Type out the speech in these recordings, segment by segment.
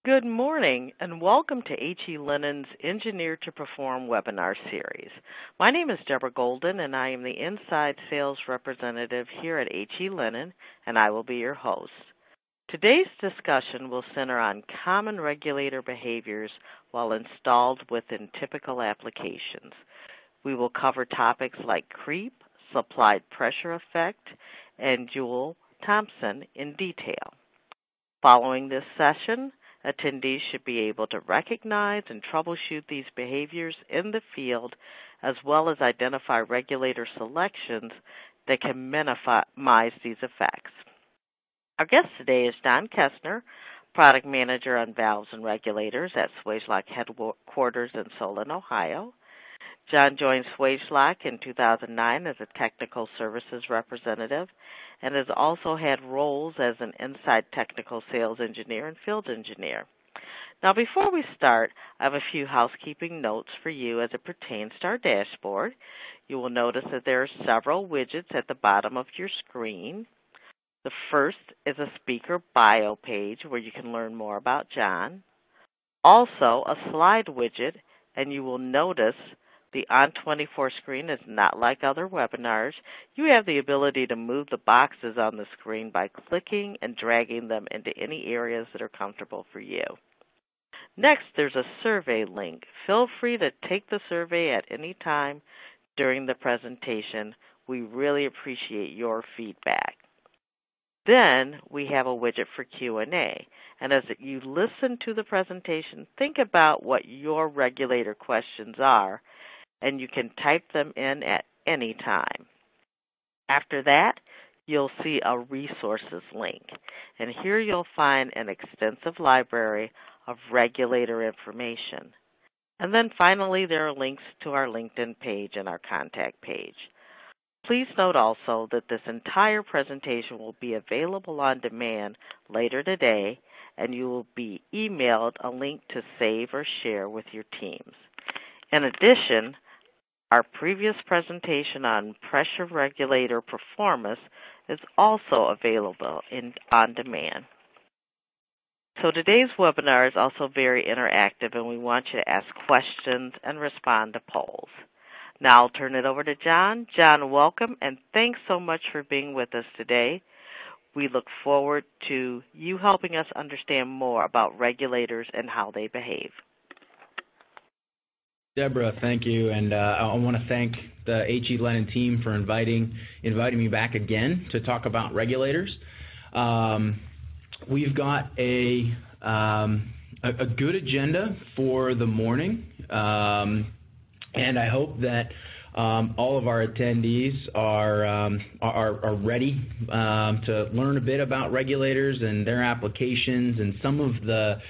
Good morning and welcome to H.E. Lennon's Engineer to Perform webinar series. My name is Deborah Golden and I am the Inside Sales Representative here at H.E. Lennon, and I will be your host. Today's discussion will center on common regulator behaviors while installed within typical applications. We will cover topics like creep, supplied pressure effect, and Joule-Thomson in detail. Following this session, attendees should be able to recognize and troubleshoot these behaviors in the field, as well as identify regulator selections that can minimize these effects. Our guest today is John Kestner, Product Manager on Valves and Regulators at Swagelok Headquarters in Solon, Ohio. John joined Swagelok in 2009 as a Technical Services Representative and has also had roles as an Inside Technical Sales Engineer and Field Engineer. Now, before we start, I have a few housekeeping notes for you as it pertains to our dashboard. You will notice that there are several widgets at the bottom of your screen. The first is a speaker bio page where you can learn more about John. Also, a slide widget, and you will notice the On24 screen is not like other webinars. You have the ability to move the boxes on the screen by clicking and dragging them into any areas that are comfortable for you. Next, there's a survey link. Feel free to take the survey at any time during the presentation. We really appreciate your feedback. Then we have a widget for Q&A. And as you listen to the presentation, think about what your regulator questions are, and you can type them in at any time. After that, you'll see a resources link, and here you'll find an extensive library of regulator information. And then finally, there are links to our LinkedIn page and our contact page. Please note also that this entire presentation will be available on demand later today, and you will be emailed a link to save or share with your teams. In addition, our previous presentation on pressure regulator performance is also available on demand. So today's webinar is also very interactive, and we want you to ask questions and respond to polls. Now I'll turn it over to John. John, welcome, and thanks so much for being with us today. We look forward to you helping us understand more about regulators and how they behave. Deborah, thank you, and I want to thank the H.E. Lennon team for inviting me back again to talk about regulators. We've got a good agenda for the morning, and I hope that all of our attendees are ready to learn a bit about regulators and their applications and some of the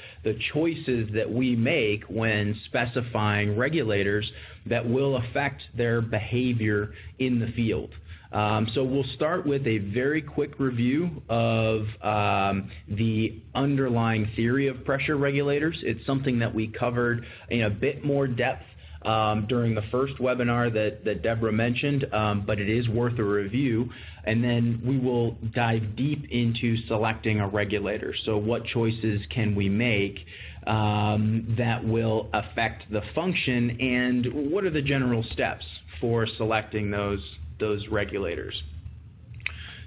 choices that we make when specifying regulators that will affect their behavior in the field. So we'll start with a very quick review of the underlying theory of pressure regulators. It's something that we covered in a bit more depth during the first webinar that Deborah mentioned, but it is worth a review. And then we will dive deep into selecting a regulator. So what choices can we make that will affect the function, and what are the general steps for selecting those regulators?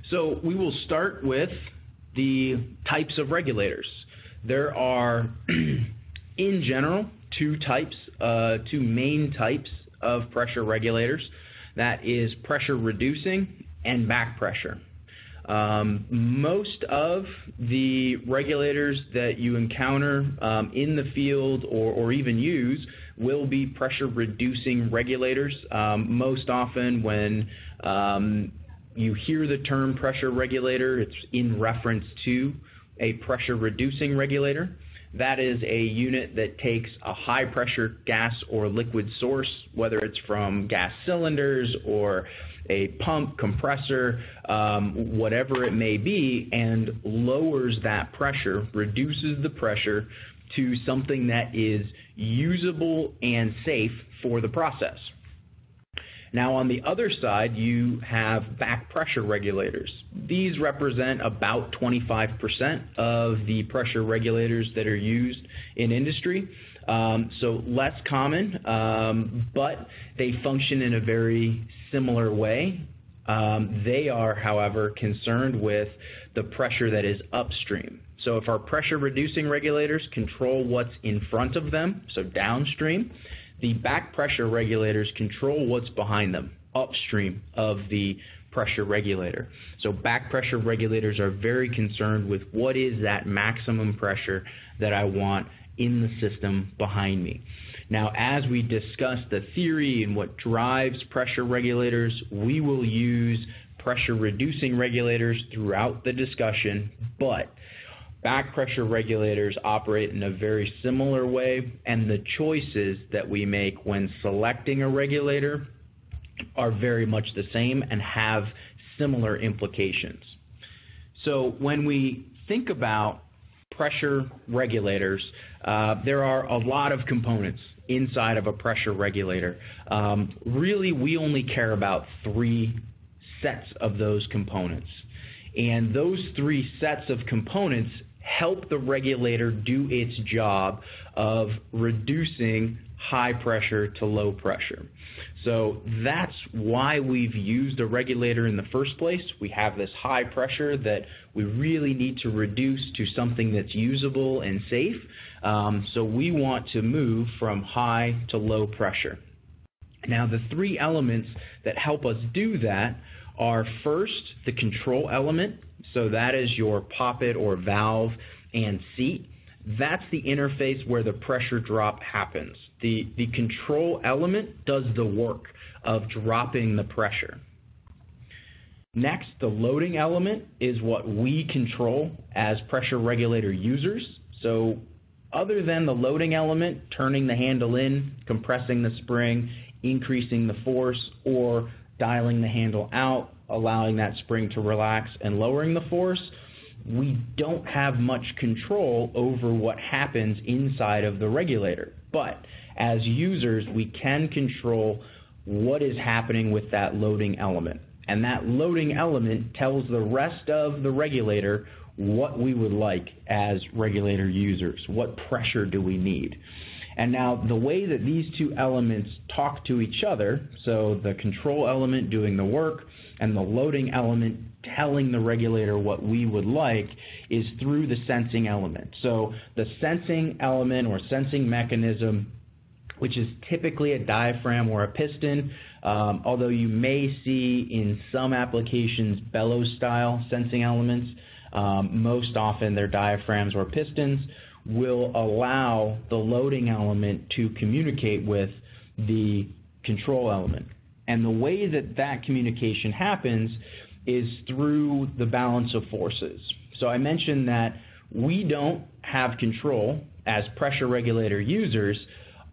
So we will start with the types of regulators. There are, in general, two main types of pressure regulators. That is pressure reducing and back pressure. Most of the regulators that you encounter in the field or even use will be pressure reducing regulators. Most often when you hear the term pressure regulator, it's in reference to a pressure reducing regulator. That is a unit that takes a high-pressure gas or liquid source, whether it's from gas cylinders or a pump, compressor, whatever it may be, and lowers that pressure, reduces the pressure to something that is usable and safe for the process. Now on the other side, you have back pressure regulators. These represent about 25% of the pressure regulators that are used in industry. So less common, but they function in a very similar way. They are, however, concerned with the pressure that is upstream. So if our pressure reducing regulators control what's in front of them, so downstream, the back pressure regulators control what's behind them, upstream of the pressure regulator. So back pressure regulators are very concerned with what is that maximum pressure that I want in the system behind me. Now, as we discuss the theory and what drives pressure regulators, we will use pressure reducing regulators throughout the discussion, but back pressure regulators operate in a very similar way, and the choices that we make when selecting a regulator are very much the same and have similar implications. So when we think about pressure regulators, there are a lot of components inside of a pressure regulator. Really, we only care about 3 sets of those components. And those 3 sets of components help the regulator do its job of reducing high pressure to low pressure. So that's why we've used a regulator in the first place. We have this high pressure that we really need to reduce to something that's usable and safe. So we want to move from high to low pressure. Now, the 3 elements that help us do that are first the control element. So that is your poppet or valve and seat. That's the interface where the pressure drop happens. The control element does the work of dropping the pressure. Next, the loading element is what we control as pressure regulator users. So other than the loading element, turning the handle in, compressing the spring, increasing the force, or dialing the handle out, allowing that spring to relax and lowering the force, we don't have much control over what happens inside of the regulator. But as users, we can control what is happening with that loading element. And that loading element tells the rest of the regulator what we would like as regulator users. What pressure do we need? And now the way that these 2 elements talk to each other, so the control element doing the work and the loading element telling the regulator what we would like, is through the sensing element. So the sensing element or sensing mechanism, which is typically a diaphragm or a piston, although you may see in some applications bellows style sensing elements, most often they're diaphragms or pistons, will allow the loading element to communicate with the control element. And the way that that communication happens is through the balance of forces. So I mentioned that we don't have control as pressure regulator users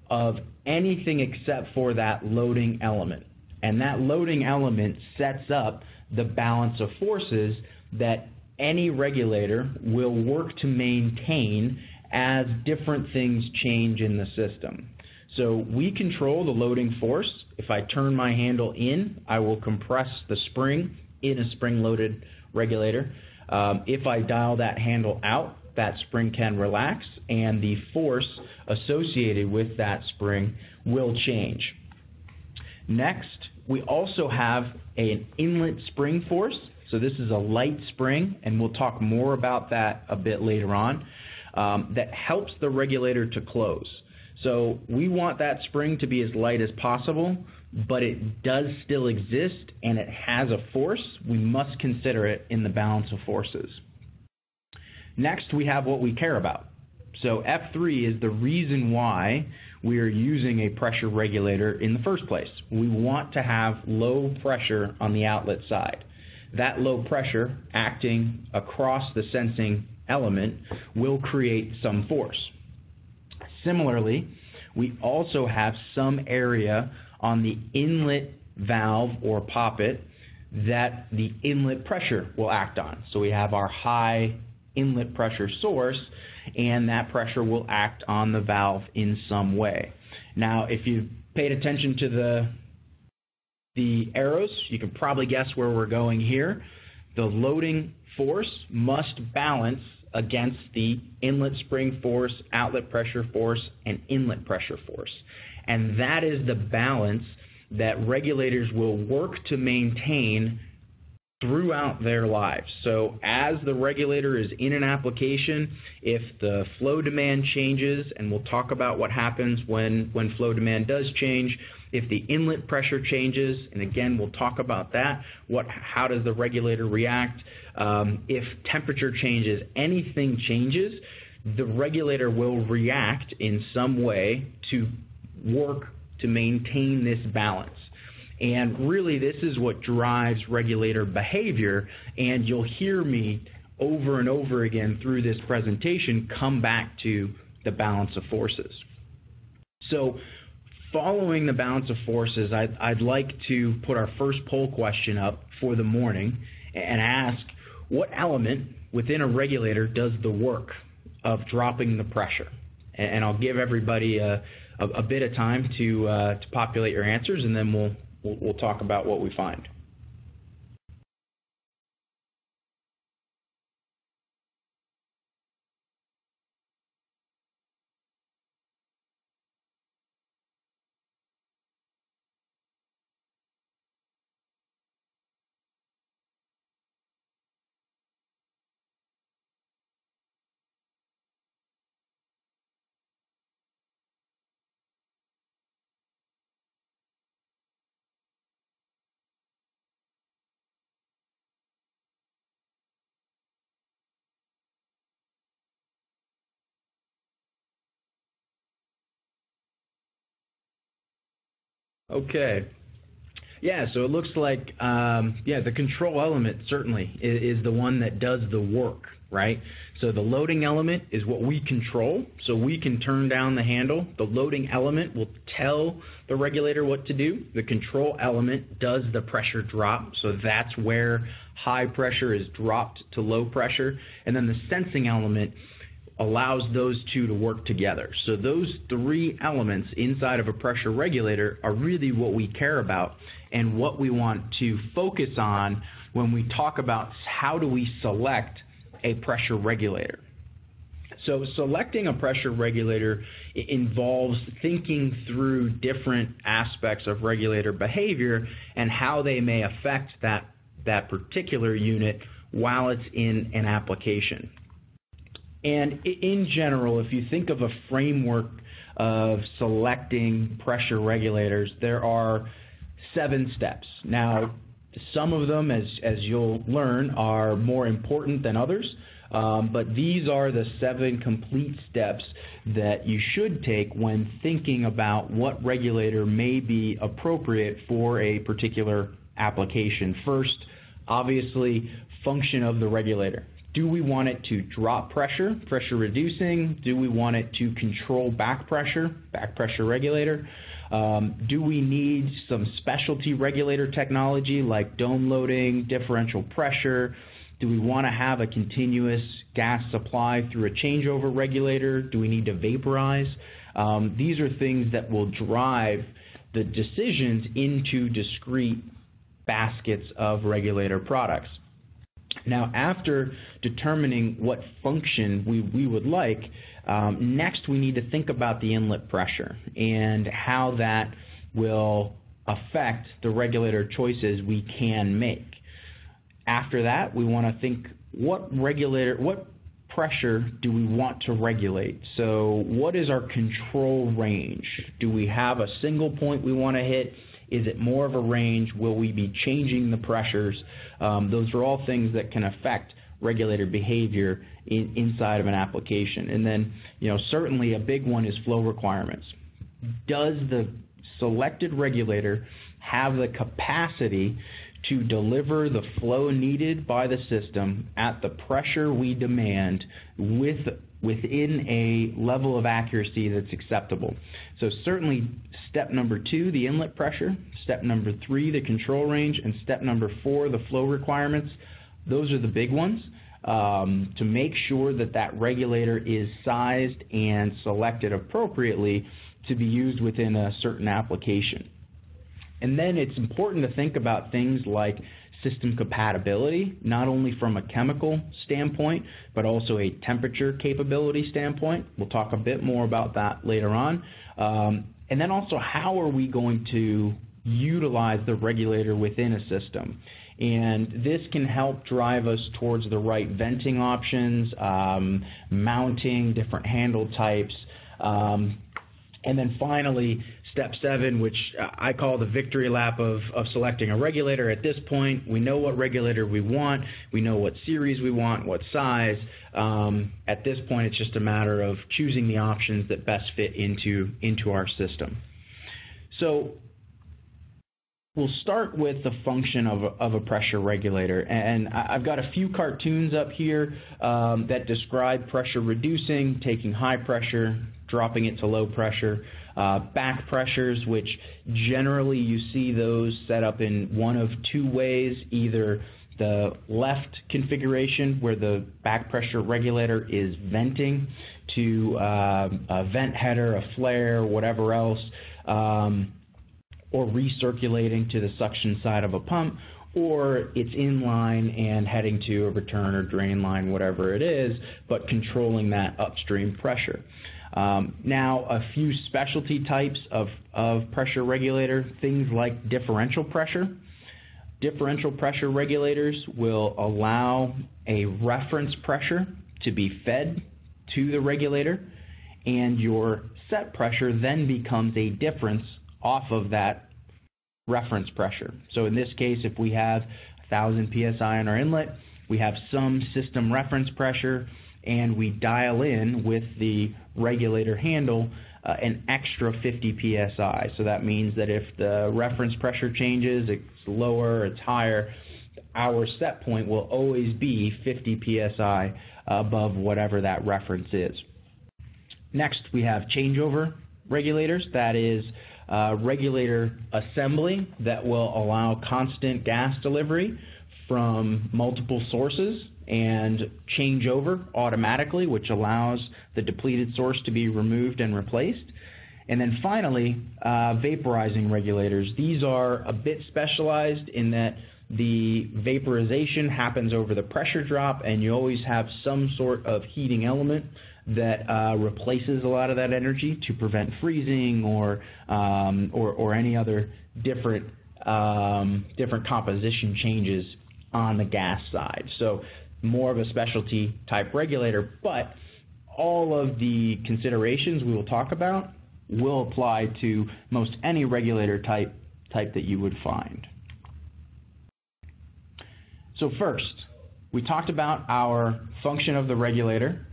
of anything except for that loading element. And that loading element sets up the balance of forces that any regulator will work to maintain as different things change in the system. So we control the loading force. If I turn my handle in, I will compress the spring in a spring-loaded regulator. If I dial that handle out, that spring can relax, and the force associated with that spring will change. Next, we also have an inlet spring force. So this is a light spring, and we'll talk more about that a bit later on, that helps the regulator to close. So we want that spring to be as light as possible, but it does still exist and it has a force. We must consider it in the balance of forces. Next, we have what we care about. So F3 is the reason why we are using a pressure regulator in the first place. We want to have low pressure on the outlet side. That low pressure acting across the sensing element will create some force. Similarly, we also have some area on the inlet valve or poppet that the inlet pressure will act on. So we have our high inlet pressure source, and that pressure will act on the valve in some way. Now, if you paid attention to the the arrows, you can probably guess where we're going here. The loading force must balance against the inlet spring force, outlet pressure force, and inlet pressure force. And that is the balance that regulators will work to maintain throughout their lives. So as the regulator is in an application, if the flow demand changes, and we'll talk about what happens when flow demand does change, if the inlet pressure changes, and again we'll talk about that, how does the regulator react? If temperature changes, anything changes, the regulator will react in some way to work to maintain this balance. And really this is what drives regulator behavior, and you'll hear me over and over again through this presentation come back to the balance of forces. So following the balance of forces, I'd like to put our first poll question up for the morning and ask, what element within a regulator does the work of dropping the pressure? And I'll give everybody a bit of time to populate your answers, and then we'll talk about what we find. Okay. Yeah, so it looks like, the control element certainly is the one that does the work, right? So the loading element is what we control, so we can turn down the handle. The loading element will tell the regulator what to do. The control element does the pressure drop, so that's where high pressure is dropped to low pressure. And then the sensing element allows those two to work together. So those three elements inside of a pressure regulator are really what we care about and what we want to focus on when we talk about how do we select a pressure regulator. So selecting a pressure regulator involves thinking through different aspects of regulator behavior and how they may affect that particular unit while it's in an application. And in general, if you think of a framework of selecting pressure regulators, there are 7 steps. Now, some of them, as you'll learn, are more important than others, but these are the 7 complete steps that you should take when thinking about what regulator may be appropriate for a particular application. First, obviously, function of the regulator. Do we want it to drop pressure, pressure reducing? Do we want it to control back pressure regulator? Do we need some specialty regulator technology like dome loading, differential pressure? Do we want to have a continuous gas supply through a changeover regulator? Do we need to vaporize? These are things that will drive the decisions into discrete baskets of regulator products. Now, after determining what function we would like, next we need to think about the inlet pressure and how that will affect the regulator choices we can make. After that, we want to think what pressure do we want to regulate? So what is our control range? Do we have a single point we want to hit? Is it more of a range? Will we be changing the pressures? Those are all things that can affect regulator behavior inside of an application. And then, certainly a big one is flow requirements. Does the selected regulator have the capacity to deliver the flow needed by the system at the pressure we demand within a level of accuracy that's acceptable? So certainly step number 2, the inlet pressure, step number 3, the control range, and step number 4, the flow requirements. Those are the big ones to make sure that regulator is sized and selected appropriately to be used within a certain application. And then it's important to think about things like system compatibility, not only from a chemical standpoint, but also a temperature capability standpoint. We'll talk a bit more about that later on. And then also, how are we going to utilize the regulator within a system? And this can help drive us towards the right venting options, mounting different handle types, and then finally, step 7, which I call the victory lap of selecting a regulator. At this point, we know what regulator we want. We know what series we want, what size. At this point, it's just a matter of choosing the options that best fit into our system. So we'll start with the function of a pressure regulator. And I've got a few cartoons up here that describe pressure reducing, taking high pressure, dropping it to low pressure, back pressures, which generally you see those set up in one of two ways, either the left configuration where the back pressure regulator is venting to a vent header, a flare, whatever else, or recirculating to the suction side of a pump, or it's in line and heading to a return or drain line, whatever it is, but controlling that upstream pressure. Now, a few specialty types of pressure regulator, things like differential pressure. Differential pressure regulators will allow a reference pressure to be fed to the regulator, and your set pressure then becomes a difference off of that reference pressure. So in this case, if we have 1,000 psi in our inlet, we have some system reference pressure, and we dial in with the regulator handle an extra 50 psi. So that means that if the reference pressure changes, it's lower, it's higher, our set point will always be 50 psi above whatever that reference is. Next, we have changeover regulators. That is regulator assembly that will allow constant gas delivery from multiple sources and change over automatically, which allows the depleted source to be removed and replaced. And then finally, vaporizing regulators. These are a bit specialized in that the vaporization happens over the pressure drop, and you always have some sort of heating element that replaces a lot of that energy to prevent freezing or any other different composition changes on the gas side. So more of a specialty type regulator, but all of the considerations we will talk about will apply to most any regulator type that you would find. So first, we talked about our function of the regulator.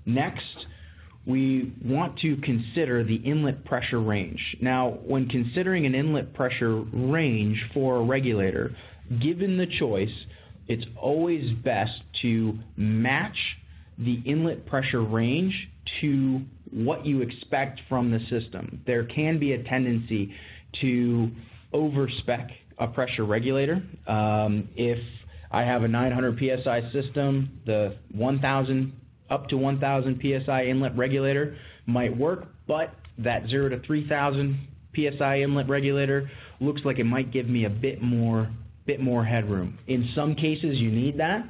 Next, we want to consider the inlet pressure range. Now, when considering an inlet pressure range for a regulator, given the choice, it's always best to match the inlet pressure range to what you expect from the system. There can be a tendency to overspec a pressure regulator. If I have a 900 psi system, the 1,000 up to 1,000 psi inlet regulator might work, but that 0 to 3,000 psi inlet regulator looks like it might give me a bit more headroom. In some cases you need that,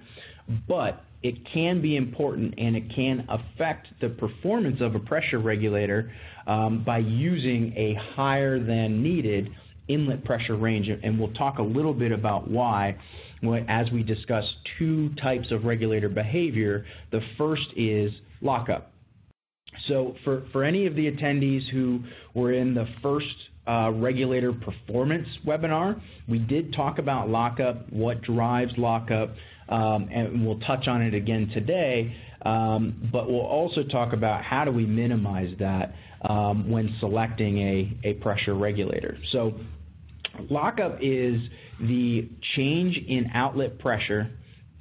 but it can be important and it can affect the performance of a pressure regulator by using a higher than needed inlet pressure range, and we'll talk a little bit about why as we discuss two types of regulator behavior. The first is lockup. So for any of the attendees who were in the first regulator performance webinar, we did talk about lockup, what drives lockup, and we'll touch on it again today, but we'll also talk about how do we minimize that when selecting a pressure regulator. So lockup is the change in outlet pressure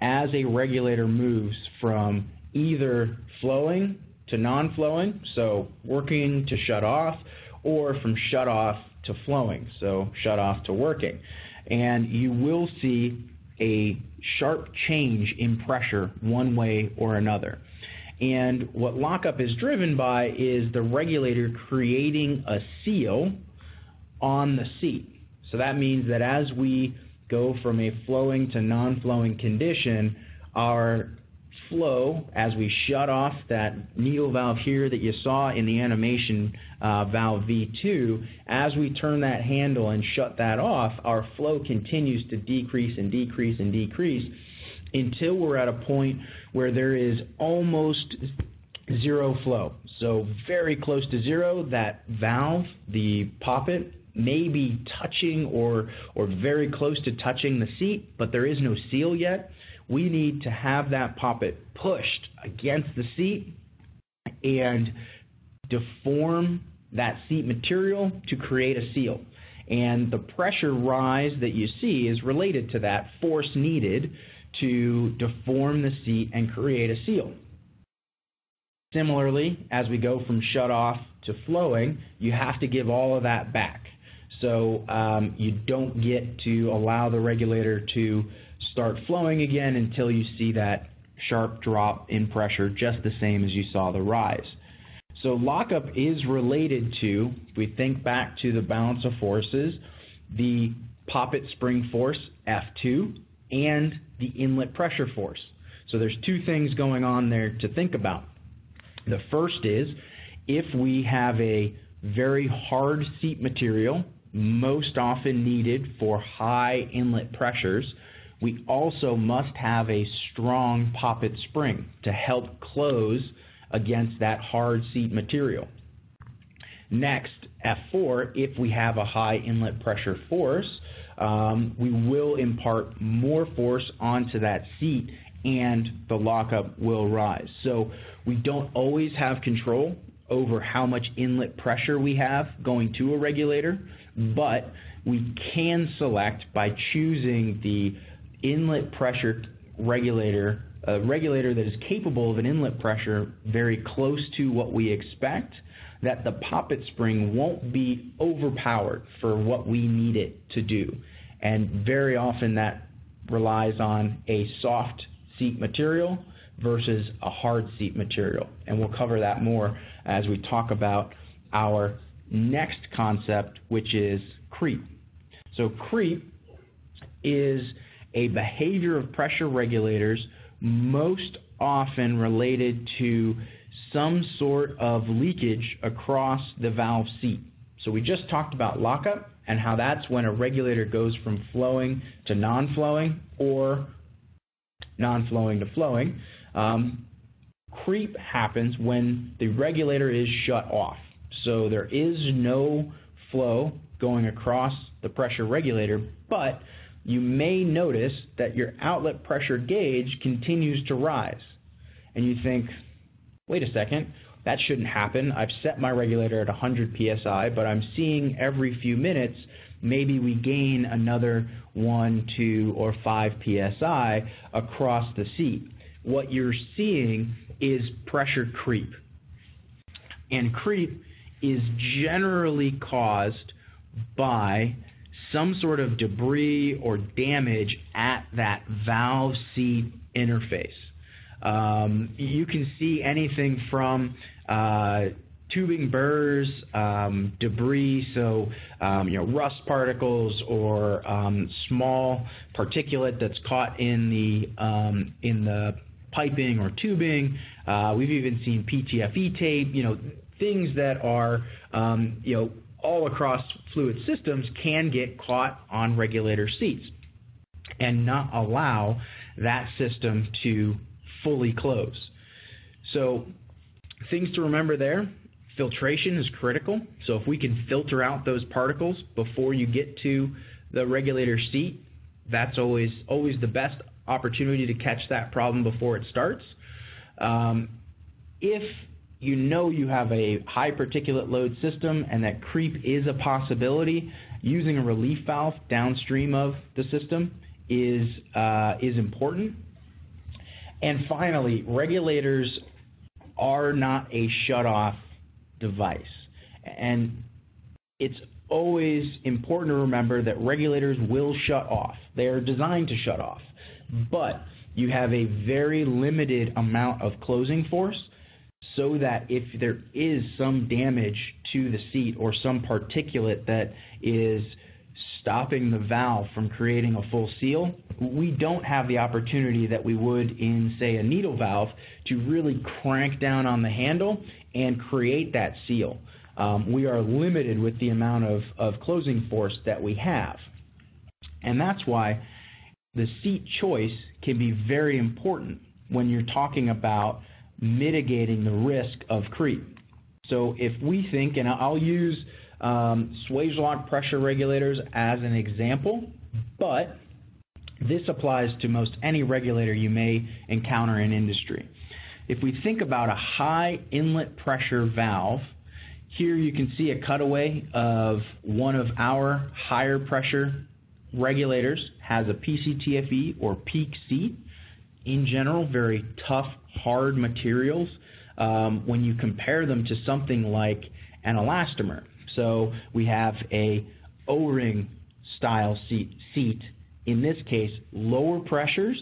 as a regulator moves from either flowing to non-flowing, so working to shut off, or from shut off to flowing, so shut off to working. And you will see a sharp change in pressure one way or another. And what lockup is driven by is the regulator creating a seal on the seat. So that means that as we go from a flowing to non-flowing condition, our flow, as we shut off that needle valve here that you saw in the animation, valve V2, as we turn that handle and shut that off, our flow continues to decrease and decrease and decrease until we're at a point where there is almost zero flow. So very close to zero, that valve, the poppet, may be touching or very close to touching the seat, but there is no seal yet. We need to have that poppet pushed against the seat and deform that seat material to create a seal. And the pressure rise that you see is related to that force needed to deform the seat and create a seal. Similarly, as we go from shut off to flowing, you have to give all of that back. So you don't get to allow the regulator to start flowing again until you see that sharp drop in pressure, just the same as you saw the rise. So lockup is related to, if we think back to the balance of forces, the poppet spring force, F2, and the inlet pressure force. So there's two things going on there to think about. The first is, if we have a very hard seat material, most often needed for high inlet pressures, we also must have a strong poppet spring to help close against that hard seat material. Next, F4, if we have a high inlet pressure force, we will impart more force onto that seat and the lockup will rise. So we don't always have control over how much inlet pressure we have going to a regulator, but we can select by choosing the inlet pressure regulator, a regulator that is capable of an inlet pressure very close to what we expect, that the poppet spring won't be overpowered for what we need it to do. And very often that relies on a soft seat material versus a hard seat material. And we'll cover that more as we talk about our next concept, which is creep. So creep is a behavior of pressure regulators most often related to some sort of leakage across the valve seat. So we just talked about lockup and how that's when a regulator goes from flowing to non-flowing or non-flowing to flowing. Creep happens when the regulator is shut off. So there is no flow going across the pressure regulator, but you may notice that your outlet pressure gauge continues to rise. And you think, wait a second, that shouldn't happen. I've set my regulator at 100 psi, but I'm seeing every few minutes maybe we gain another 1, 2, or 5 psi across the seat. What you're seeing is pressure creep. And creep is generally caused by some sort of debris or damage at that valve seat interface. You can see anything from tubing burrs, debris, so rust particles or small particulate that's caught in the piping or tubing. We've even seen PTFE tape. Things that are all across fluid systems can get caught on regulator seats and not allow that system to fully close. So things to remember there, filtration is critical. So if we can filter out those particles before you get to the regulator seat, that's always the best opportunity to catch that problem before it starts. If you have a high particulate load system and that creep is a possibility, using a relief valve downstream of the system is important. And finally, regulators are not a shut-off device. And it's always important to remember that regulators will shut off. They are designed to shut off. But you have a very limited amount of closing force, so that if there is some damage to the seat or some particulate that is stopping the valve from creating a full seal, we don't have the opportunity that we would in, say, a needle valve to really crank down on the handle and create that seal. We are limited with the amount of closing force that we have. And that's why the seat choice can be very important when you're talking about mitigating the risk of creep. So if we think, and I'll use Swagelok pressure regulators as an example, but this applies to most any regulator you may encounter in industry. If we think about a high inlet pressure valve, here you can see a cutaway of one of our higher pressure regulators, has a PCTFE or peak seat. In general, very tough, hard materials when you compare them to something like an elastomer. So we have a O-ring style seat. In this case, lower pressures,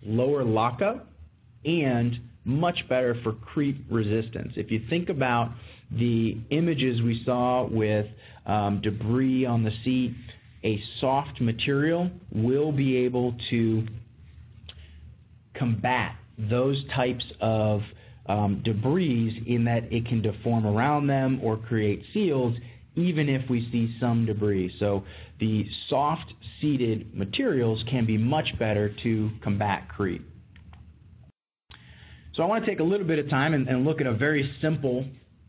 lower lockup, and much better for creep resistance. If you think about the images we saw with debris on the seat, a soft material will be able to combat those types of debris in that it can deform around them or create seals even if we see some debris. So the soft seated materials can be much better to combat creep. So I want to take a little bit of time and look at a very simple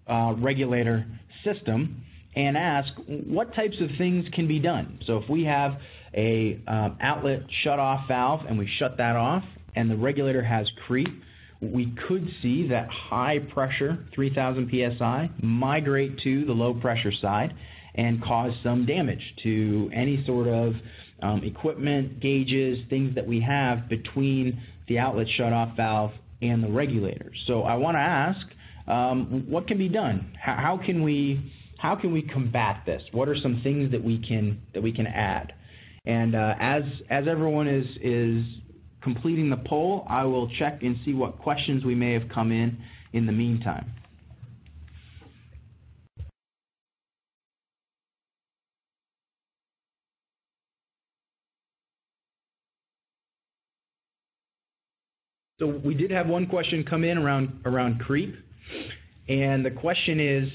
regulator system and ask what types of things can be done. So if we have a outlet shut-off valve and we shut that off and the regulator has creep, we could see that high pressure, 3,000 psi, migrate to the low pressure side and cause some damage to any sort of equipment, gauges, things that we have between the outlet shut-off valve and the regulator. So I want to ask, what can be done? How can we combat this? What are some things that we can add? And as everyone is completing the poll, I will check and see what questions we may have come in the meantime. So we did have one question come in around creep. And the question is,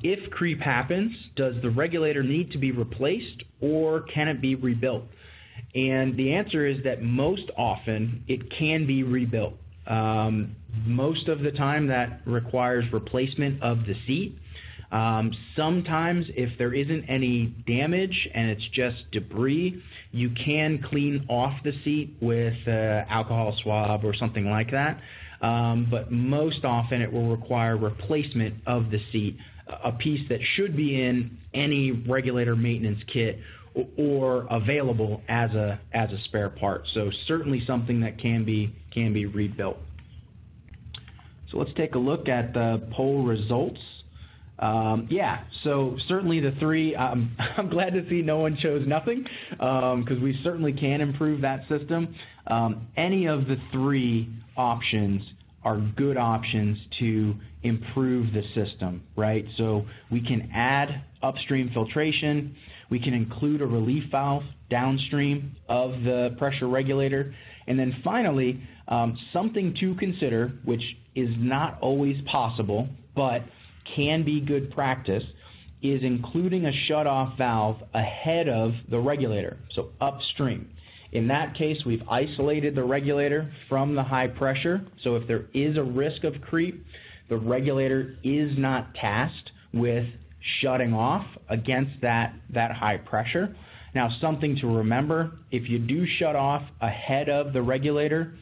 if creep happens, does the regulator need to be replaced or can it be rebuilt? And the answer is that most often it can be rebuilt. Most of the time that requires replacement of the seat. Sometimes if there isn't any damage and it's just debris, you can clean off the seat with alcohol swab or something like that. But most often it will require replacement of the seat, a piece that should be in any regulator maintenance kit or available as a spare part. So certainly something that can be rebuilt. So let's take a look at the poll results. So certainly the three, I'm glad to see no one chose nothing, because we certainly can improve that system. Any of the three options are good options to improve the system, right? So we can add upstream filtration, we can include a relief valve downstream of the pressure regulator, and then finally, something to consider, which is not always possible, but can be good practice, is including a shut-off valve ahead of the regulator, so upstream. In that case, we've isolated the regulator from the high pressure, so if there is a risk of creep, the regulator is not tasked with shutting off against that high pressure. Now, something to remember, if you do shut off ahead of the regulator,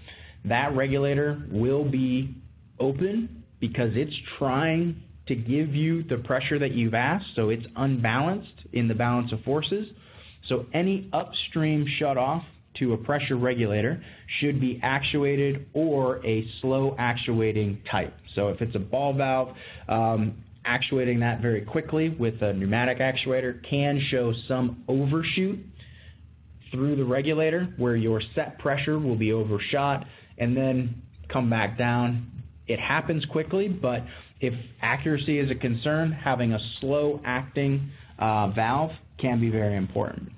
that regulator will be open because it's trying to give you the pressure that you've asked, so it's unbalanced in the balance of forces. So any upstream shutoff to a pressure regulator should be actuated or a slow actuating type. So if it's a ball valve, actuating that very quickly with a pneumatic actuator can show some overshoot through the regulator where your set pressure will be overshot and then come back down. It happens quickly, but if accuracy is a concern, having a slow acting valve can be very important.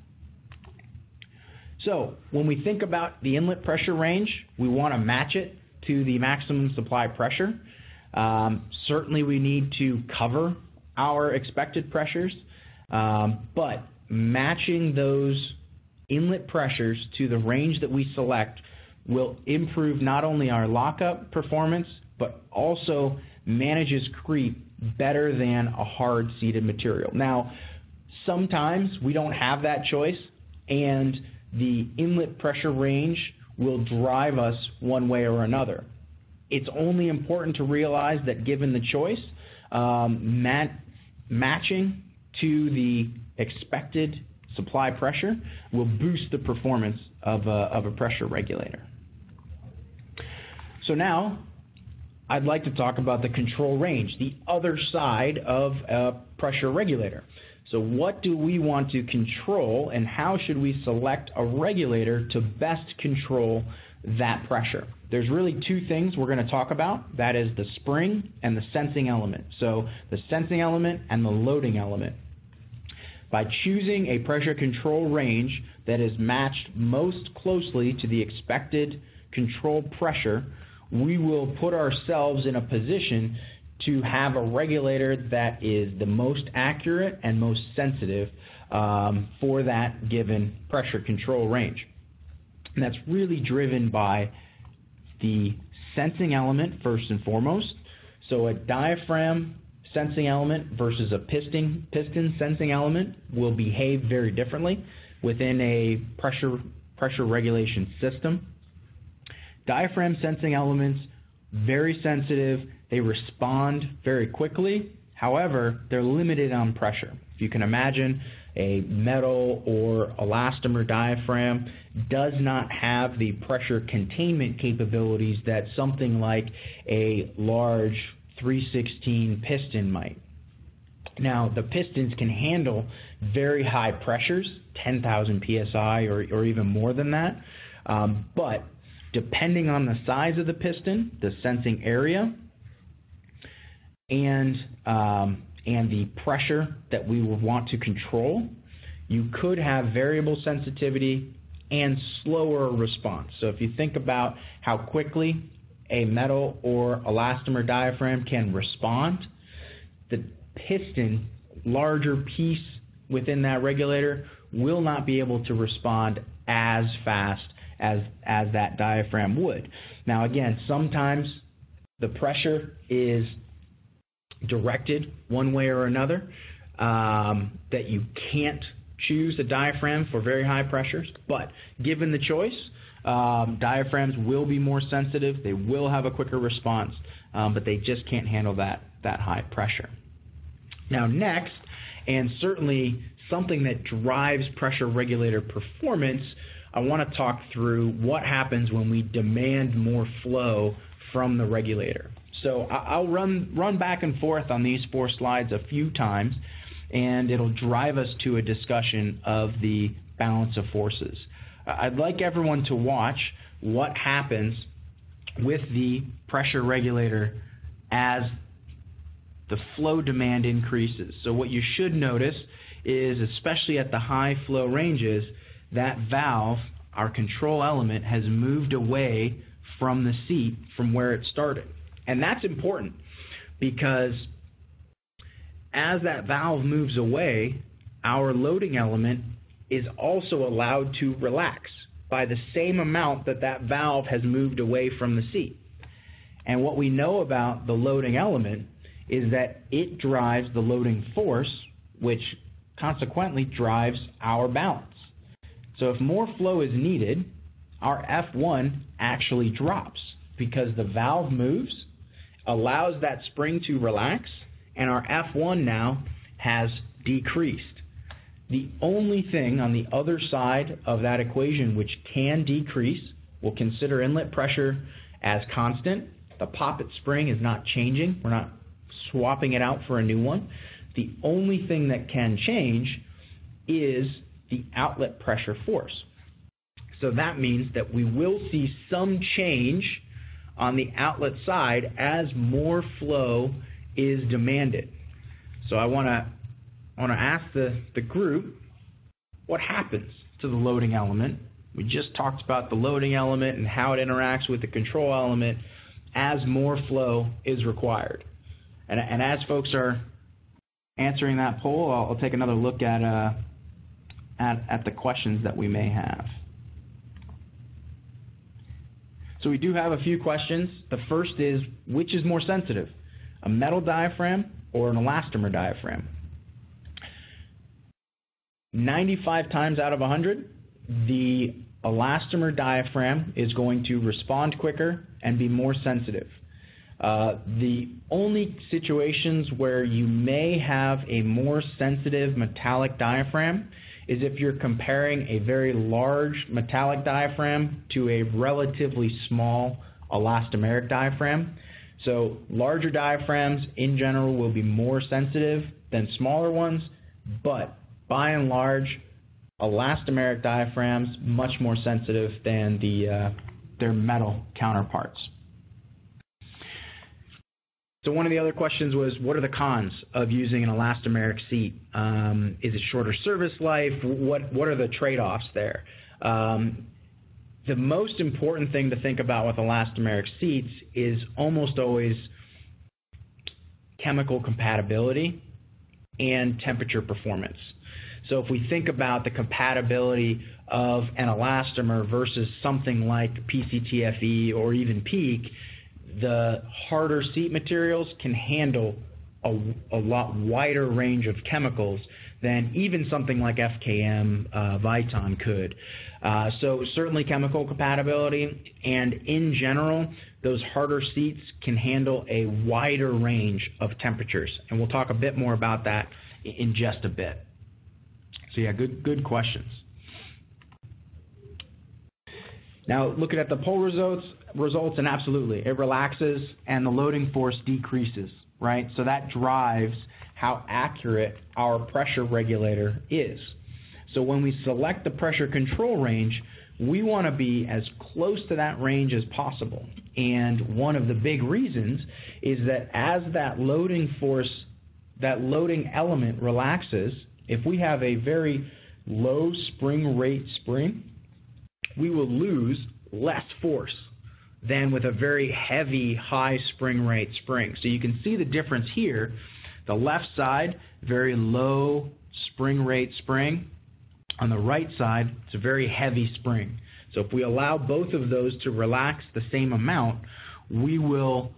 So when we think about the inlet pressure range, we want to match it to the maximum supply pressure. Certainly we need to cover our expected pressures, but matching those inlet pressures to the range that we select will improve not only our lockup performance, but also manages creep better than a hard seated material. Now, sometimes we don't have that choice, and the inlet pressure range will drive us one way or another. It's only important to realize that given the choice, matching to the expected supply pressure will boost the performance of a pressure regulator. So now I'd like to talk about the control range, the other side of a pressure regulator. So what do we want to control, and how should we select a regulator to best control that pressure? There's really two things we're going to talk about. That is the spring and the sensing element. So the sensing element and the loading element. By choosing a pressure control range that is matched most closely to the expected control pressure, we will put ourselves in a position to have a regulator that is the most accurate and most sensitive for that given pressure control range. And that's really driven by the sensing element first and foremost. So a diaphragm sensing element versus a piston sensing element will behave very differently within a pressure regulation system. Diaphragm sensing elements, very sensitive, they respond very quickly. However, they're limited on pressure. If you can imagine, a metal or elastomer diaphragm does not have the pressure containment capabilities that something like a large 316 piston might. Now, the pistons can handle very high pressures, 10,000 psi or even more than that, but depending on the size of the piston, the sensing area, and the pressure that we will want to control, you could have variable sensitivity and slower response. So if you think about how quickly a metal or elastomer diaphragm can respond, the piston, larger piece within that regulator, will not be able to respond as fast as that diaphragm would. Now again, sometimes the pressure is directed one way or another, that you can't choose a diaphragm for very high pressures, but given the choice, diaphragms will be more sensitive, they will have a quicker response, but they just can't handle that high pressure. Now next, and certainly something that drives pressure regulator performance, I want to talk through what happens when we demand more flow from the regulator. So I'll run back and forth on these 4 slides a few times, and it'll drive us to a discussion of the balance of forces. I'd like everyone to watch what happens with the pressure regulator as the flow demand increases. So what you should notice is, especially at the high flow ranges, that valve, our control element, has moved away from the seat from where it started. And that's important because as that valve moves away, our loading element is also allowed to relax by the same amount that that valve has moved away from the seat. And what we know about the loading element is that it drives the loading force, which consequently drives our balance. So if more flow is needed, our F1 actually drops because the valve moves, allows that spring to relax, and our F1 now has decreased. The only thing on the other side of that equation which can decrease, we'll consider inlet pressure as constant. The poppet spring is not changing. We're not swapping it out for a new one. The only thing that can change is the outlet pressure force. So that means that we will see some change on the outlet side as more flow is demanded. So I want to ask the group what happens to the loading element. We just talked about the loading element and how it interacts with the control element as more flow is required. And as folks are answering that poll, I'll take another look at the questions that we may have. So we do have a few questions. The first is, which is more sensitive, a metal diaphragm or an elastomer diaphragm? 95 times out of 100, the elastomer diaphragm is going to respond quicker and be more sensitive. The only situations where you may have a more sensitive metallic diaphragm is if you're comparing a very large metallic diaphragm to a relatively small elastomeric diaphragm. So larger diaphragms in general will be more sensitive than smaller ones, but by and large, elastomeric diaphragms much more sensitive than their metal counterparts. So one of the other questions was, what are the cons of using an elastomeric seat? Is it shorter service life? What are the trade-offs there? The most important thing to think about with elastomeric seats is almost always chemical compatibility and temperature performance. So if we think about the compatibility of an elastomer versus something like PCTFE or even PEEK, the harder seat materials can handle a lot wider range of chemicals than even something like FKM Viton could. So certainly chemical compatibility, and in general, those harder seats can handle a wider range of temperatures. And we'll talk a bit more about that in just a bit. So yeah, good questions. Now looking at the poll results, and absolutely, it relaxes and the loading force decreases, right? So that drives how accurate our pressure regulator is. So when we select the pressure control range, we want to be as close to that range as possible. And one of the big reasons is that as that loading force, that loading element relaxes, if we have a very low spring rate spring, we will lose less force than with a very heavy high spring rate spring. So you can see the difference here. The left side, very low spring rate spring. On the right side, it's a very heavy spring. So if we allow both of those to relax the same amount, we will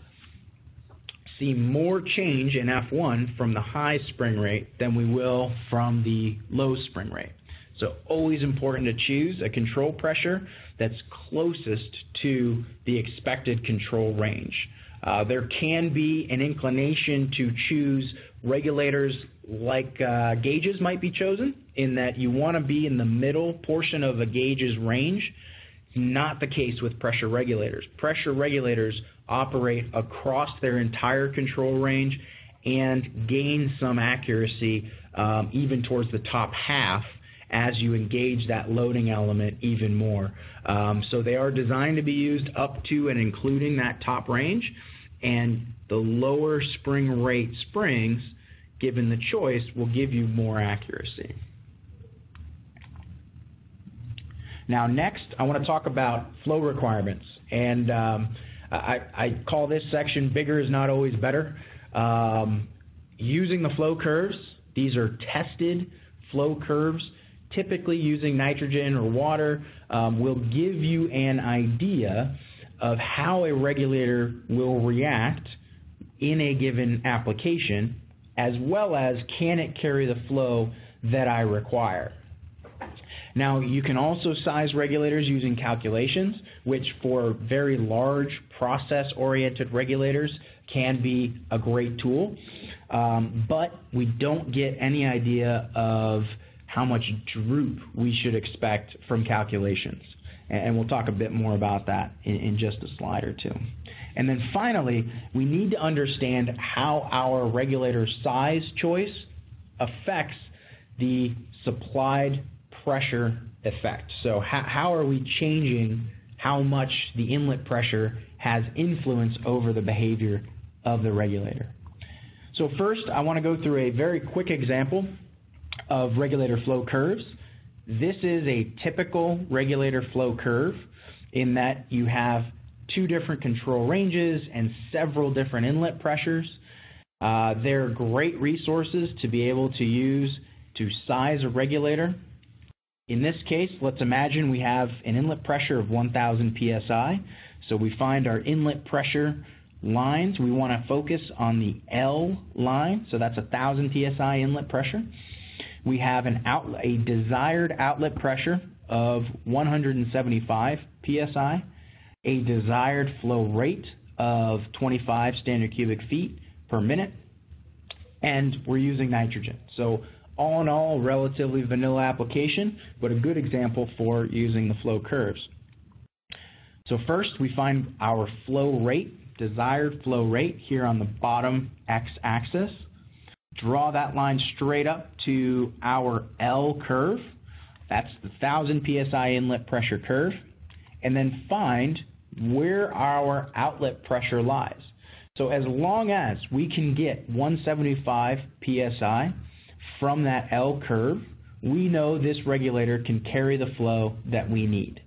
see more change in F1 from the high spring rate than we will from the low spring rate. So always important to choose a control pressure that's closest to the expected control range. There can be an inclination to choose regulators like gauges might be chosen, in that you want to be in the middle portion of a gauge's range. Not the case with pressure regulators. Pressure regulators operate across their entire control range and gain some accuracy even towards the top half as you engage that loading element even more. So they are designed to be used up to and including that top range, and the lower spring rate springs, given the choice, will give you more accuracy. Now next, I want to talk about flow requirements, and I call this section bigger is not always better. Using the flow curves, these are tested flow curves, typically using nitrogen or water, will give you an idea of how a regulator will react in a given application, as well as can it carry the flow that I require. Now, you can also size regulators using calculations, which for very large process-oriented regulators can be a great tool, but we don't get any idea of how much droop we should expect from calculations. And we'll talk a bit more about that in just a slide or two. And then finally, we need to understand how our regulator size choice affects the supplied pressure effect. So how are we changing how much the inlet pressure has influence over the behavior of the regulator? So first, I want to go through a very quick example of regulator flow curves. This is a typical regulator flow curve in that you have two different control ranges and several different inlet pressures. They're great resources to be able to use to size a regulator. In this case, let's imagine we have an inlet pressure of 1,000 psi. So we find our inlet pressure lines. We want to focus on the L line, so that's 1,000 psi inlet pressure. We have a desired outlet pressure of 175 psi, a desired flow rate of 25 standard cubic feet per minute, and we're using nitrogen. So all in all, relatively vanilla application, but a good example for using the flow curves. So first, we find our flow rate, desired flow rate, here on the bottom x-axis. Draw that line straight up to our L curve. That's the 1,000 psi inlet pressure curve. And then find where our outlet pressure lies. So as long as we can get 175 psi from that L curve, we know this regulator can carry the flow that we need.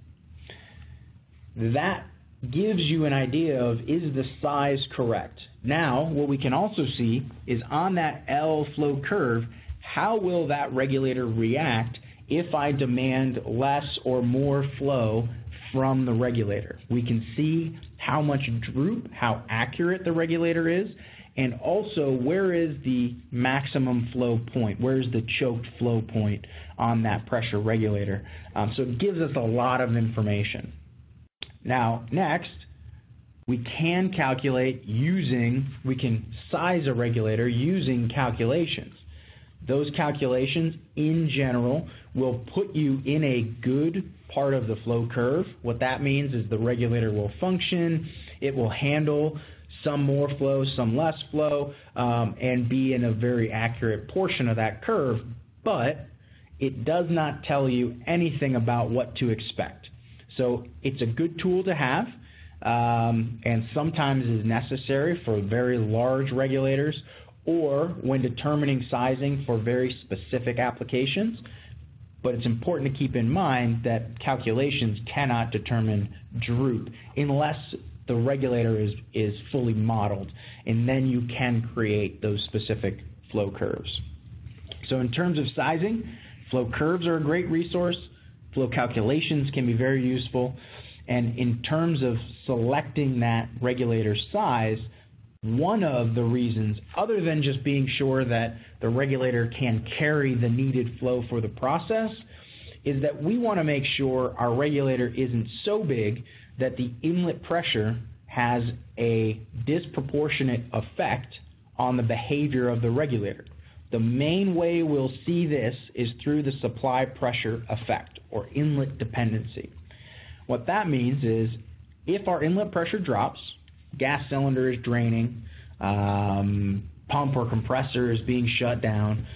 That gives you an idea of, is the size correct? Now, what we can also see is on that L flow curve, how will that regulator react if I demand less or more flow from the regulator? We can see how much droop, how accurate the regulator is, and also where is the maximum flow point, where is the choked flow point on that pressure regulator. So it gives us a lot of information. Now, next, we can size a regulator using calculations. Those calculations, in general, will put you in a good part of the flow curve. What that means is the regulator will function, it will handle some more flow, some less flow, and be in a very accurate portion of that curve, but it does not tell you anything about what to expect. So it's a good tool to have, and sometimes is necessary for very large regulators or when determining sizing for very specific applications. But it's important to keep in mind that calculations cannot determine droop unless the regulator is fully modeled, and then you can create those specific flow curves. So in terms of sizing, flow curves are a great resource. Flow calculations can be very useful. And in terms of selecting that regulator size, one of the reasons, other than just being sure that the regulator can carry the needed flow for the process, is that we want to make sure our regulator isn't so big that the inlet pressure has a disproportionate effect on the behavior of the regulator. The main way we'll see this is through the supply pressure effect, or inlet dependency. What that means is if our inlet pressure drops, gas cylinder is draining, pump or compressor is being shut down,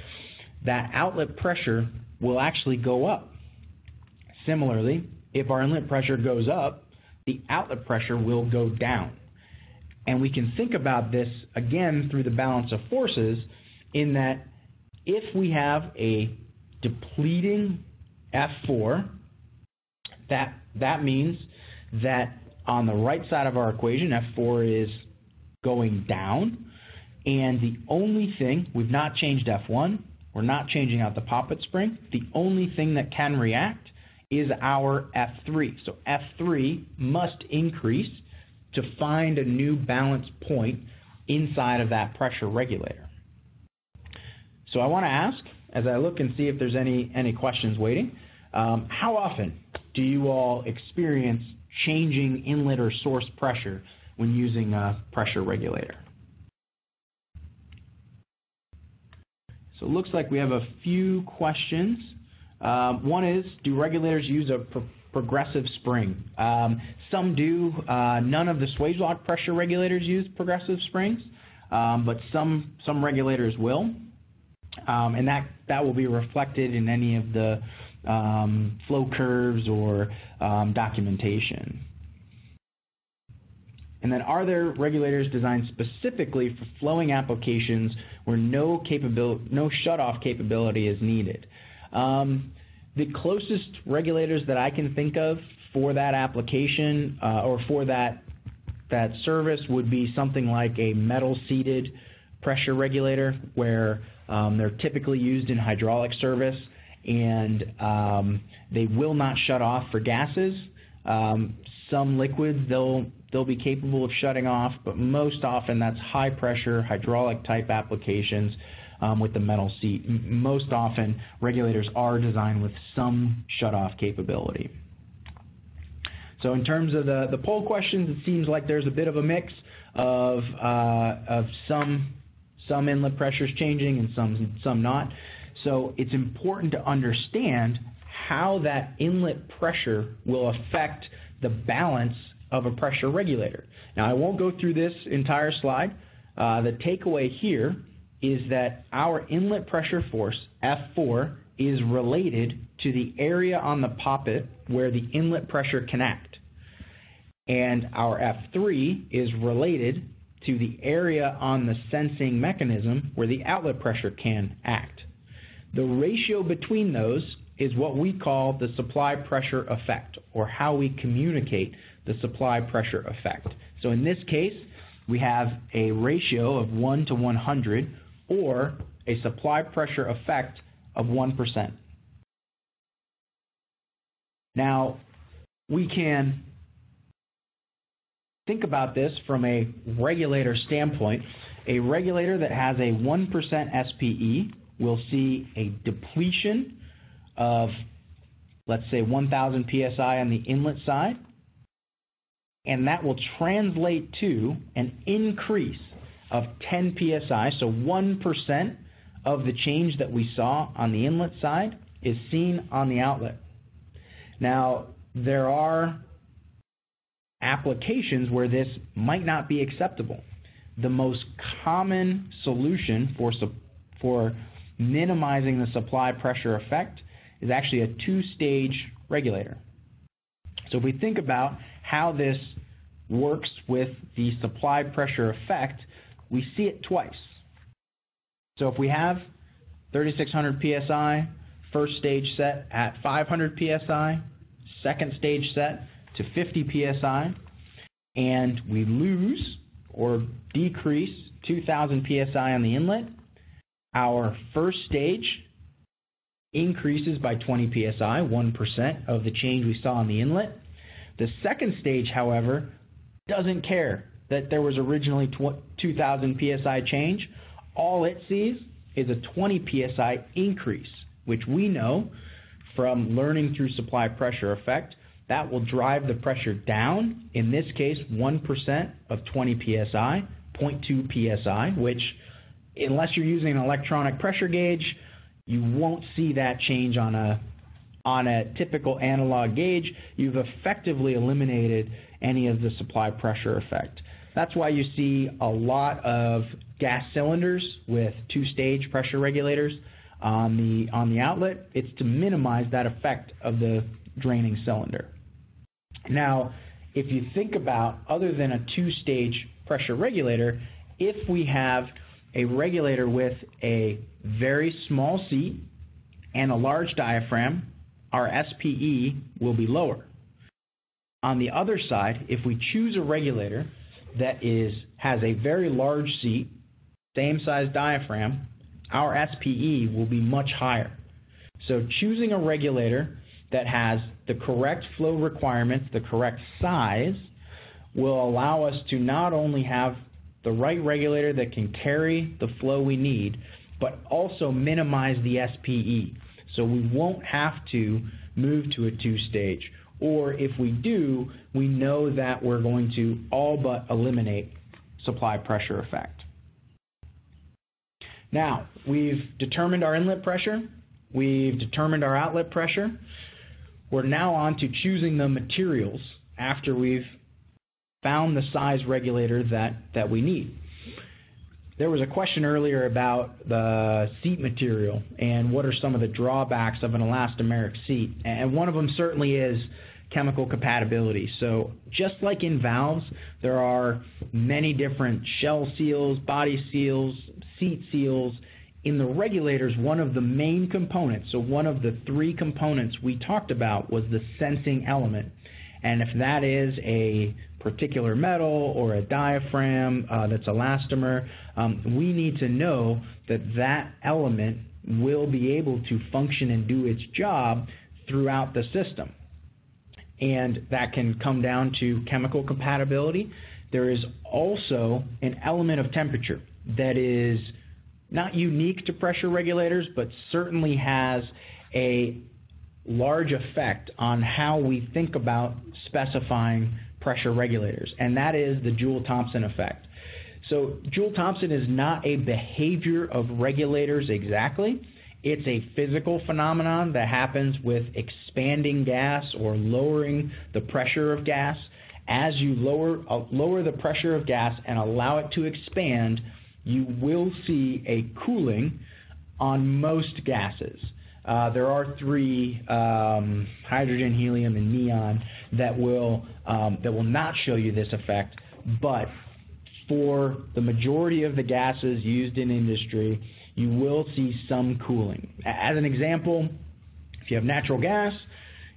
that outlet pressure will actually go up. Similarly, if our inlet pressure goes up, the outlet pressure will go down. And we can think about this again through the balance of forces, in that if we have a depleting F4, that means that on the right side of our equation, F4 is going down, and the only thing, we've not changed F1, we're not changing out the poppet spring, the only thing that can react is our F3. So F3 must increase to find a new balance point inside of that pressure regulator. So I want to ask, as I look and see if there's any questions waiting, how often do you all experience changing inlet or source pressure when using a pressure regulator? So it looks like we have a few questions. One is, do regulators use a progressive spring? Some do. None of the Swagelok pressure regulators use progressive springs, but some regulators will. And that will be reflected in any of the flow curves or documentation. And then, are there regulators designed specifically for flowing applications where no shutoff capability is needed? The closest regulators that I can think of for that application or for that service would be something like a metal-seated pressure regulator, where they're typically used in hydraulic service, and they will not shut off for gases. Some liquids they'll be capable of shutting off, but most often that's high-pressure hydraulic type applications with the metal seat. Most often regulators are designed with some shut-off capability. So in terms of the poll questions, it seems like there's a bit of a mix of some inlet pressures changing and some not. So it's important to understand how that inlet pressure will affect the balance of a pressure regulator. Now, I won't go through this entire slide. The takeaway here is that our inlet pressure force, F4, is related to the area on the poppet where the inlet pressure can act. And our F3 is related to the area on the sensing mechanism where the outlet pressure can act. The ratio between those is what we call the supply pressure effect, or how we communicate the supply pressure effect. So in this case, we have a ratio of 1 to 100, or a supply pressure effect of 1%. Now, we can think about this from a regulator standpoint. A regulator that has a 1% SPE will see a depletion of, let's say, 1,000 psi on the inlet side, and that will translate to an increase of 10 psi. So 1% of the change that we saw on the inlet side is seen on the outlet. Now, there are applications where this might not be acceptable. The most common solution for minimizing the supply pressure effect is actually a two-stage regulator. So if we think about how this works with the supply pressure effect, we see it twice. So if we have 3,600 psi, first stage set at 500 psi, second stage set to 50 psi, and we lose or decrease 2,000 psi on the inlet, our first stage increases by 20 psi, 1% of the change we saw on the inlet. The second stage, however, doesn't care that there was originally 2,000 psi change. All it sees is a 20 psi increase, which we know from learning through supply pressure effect, that will drive the pressure down. In this case, 1% of 20 psi, 0.2 psi, which, unless you're using an electronic pressure gauge, you won't see that change on a typical analog gauge. You've effectively eliminated any of the supply pressure effect. That's why you see a lot of gas cylinders with two-stage pressure regulators on the outlet. It's to minimize that effect of the draining cylinder. Now, if you think about, other than a two-stage pressure regulator, if we have a regulator with a very small seat and a large diaphragm, our SPE will be lower. On the other side, if we choose a regulator that has a very large seat, same size diaphragm, our SPE will be much higher. So choosing a regulator that has the correct flow requirements, the correct size, will allow us to not only have the right regulator that can carry the flow we need, but also minimize the SPE. So we won't have to move to a two-stage. Or if we do, we know that we're going to all but eliminate supply pressure effect. Now, we've determined our inlet pressure. We've determined our outlet pressure. We're now on to choosing the materials after we've found the size regulator that we need. There was a question earlier about the seat material and what are some of the drawbacks of an elastomeric seat. And one of them certainly is chemical compatibility. So just like in valves, there are many different shell seals, body seals, seat seals In the regulators, one of the main components, so one of the three components we talked about was the sensing element. And if that is a particular metal or a diaphragm that's elastomer, we need to know that that element will be able to function and do its job throughout the system. And that can come down to chemical compatibility. There is also an element of temperature that is not unique to pressure regulators, but certainly has a large effect on how we think about specifying pressure regulators, and that is the Joule-Thomson effect. So Joule-Thomson is not a behavior of regulators exactly. It's a physical phenomenon that happens with expanding gas or lowering the pressure of gas. As you lower the pressure of gas and allow it to expand, you will see a cooling on most gases. There are three, hydrogen, helium, and neon, that will not show you this effect, but for the majority of the gases used in industry, you will see some cooling. As an example, if you have natural gas,